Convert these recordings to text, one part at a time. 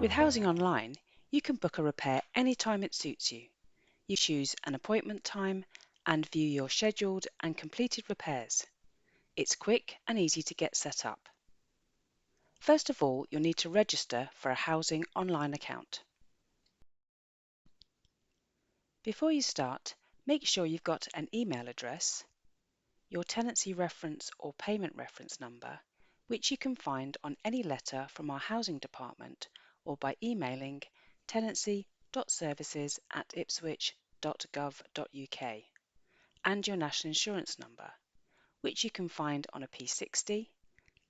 With Housing Online, you can book a repair anytime it suits you. You choose an appointment time and view your scheduled and completed repairs. It's quick and easy to get set up. First of all, you'll need to register for a Housing Online account. Before you start, make sure you've got an email address, your tenancy reference or payment reference number, which you can find on any letter from our housing department or by emailing tenancy.services@ipswich.gov.uk, and your national insurance number, which you can find on a P60,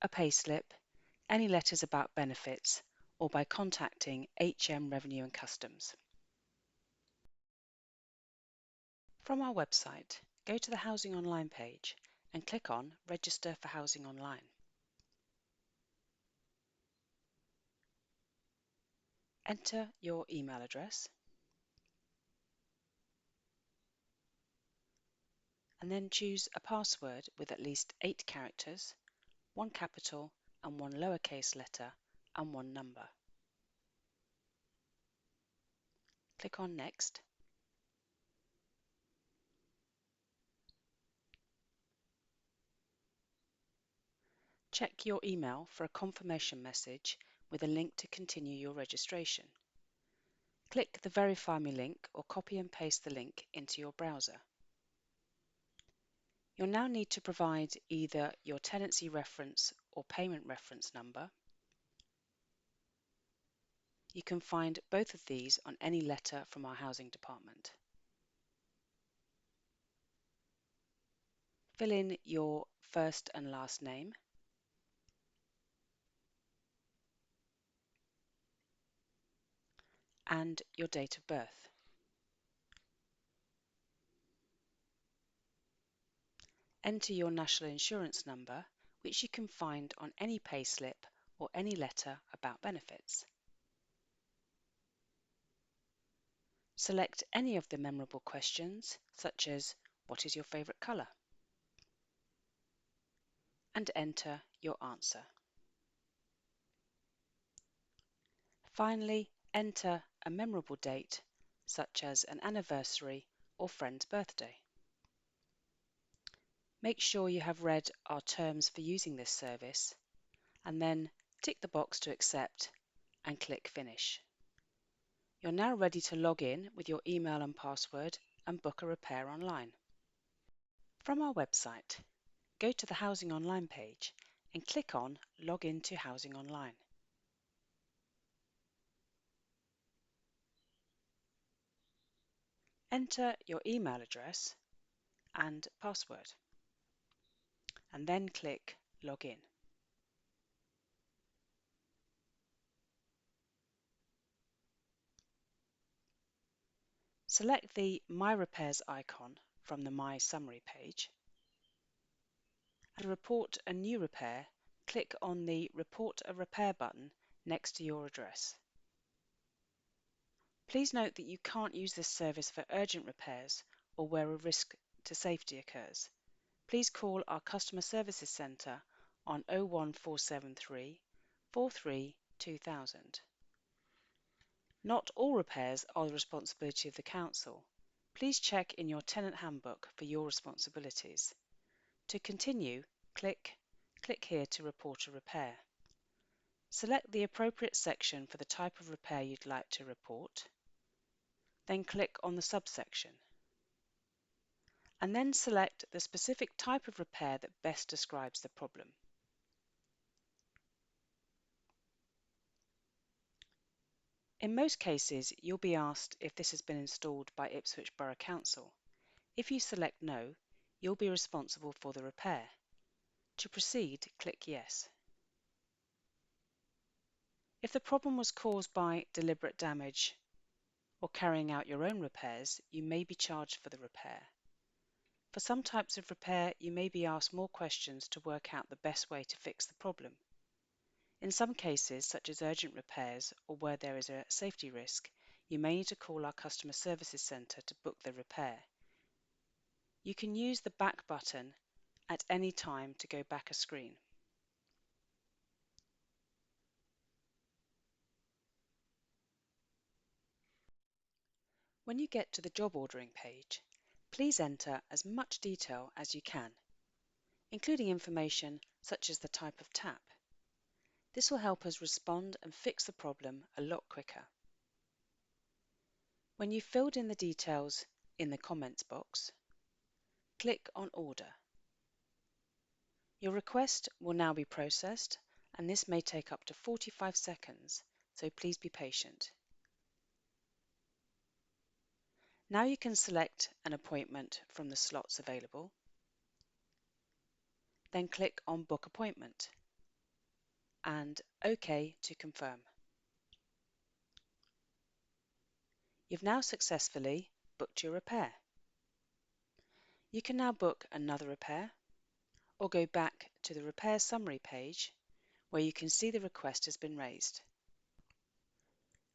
a payslip, any letters about benefits, or by contacting HM Revenue and Customs. From our website, go to the Housing Online page and click on Register for Housing Online. Enter your email address and then choose a password with at least 8 characters, 1 capital and 1 lowercase letter and 1 number. Click on Next. Check your email for a confirmation message with a link to continue your registration. Click the Verify Me link or copy and paste the link into your browser. You'll now need to provide either your tenancy reference or payment reference number. You can find both of these on any letter from our housing department. Fill in your first and last name, and your date of birth. Enter your national insurance number, which you can find on any payslip or any letter about benefits. Select any of the memorable questions, such as what is your favourite colour? And enter your answer. Finally, enter a memorable date, such as an anniversary or friend's birthday. Make sure you have read our terms for using this service, and then tick the box to accept and click Finish. You're now ready to log in with your email and password and book a repair online. From our website, go to the Housing Online page and click on Log in to Housing Online. Enter your email address and password, and then click Log in. Select the My Repairs icon from the My Summary page. To report a new repair, click on the Report a Repair button next to your address. Please note that you can't use this service for urgent repairs or where a risk to safety occurs. Please call our Customer Services Centre on 01473 43 2000. Not all repairs are the responsibility of the Council. Please check in your tenant handbook for your responsibilities. To continue, click here to report a repair. Select the appropriate section for the type of repair you'd like to report. Then click on the subsection. And then select the specific type of repair that best describes the problem. In most cases, you'll be asked if this has been installed by Ipswich Borough Council. If you select No, you'll be responsible for the repair. To proceed, click Yes. If the problem was caused by deliberate damage or carrying out your own repairs, you may be charged for the repair. For some types of repair, you may be asked more questions to work out the best way to fix the problem. In some cases, such as urgent repairs or where there is a safety risk, you may need to call our Customer Services Centre to book the repair. You can use the back button at any time to go back a screen. When you get to the job ordering page, please enter as much detail as you can, including information such as the type of tap. This will help us respond and fix the problem a lot quicker. When you've filled in the details in the comments box, click on Order. Your request will now be processed, and this may take up to 45 seconds, so please be patient. Now you can select an appointment from the slots available, then click on Book Appointment and OK to confirm. You've now successfully booked your repair. You can now book another repair or go back to the repair summary page where you can see the request has been raised.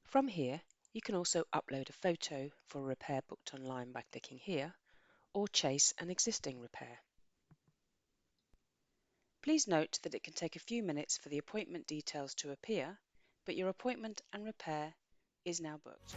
From here, you can also upload a photo for a repair booked online by clicking here, or chase an existing repair. Please note that it can take a few minutes for the appointment details to appear, but your appointment and repair is now booked.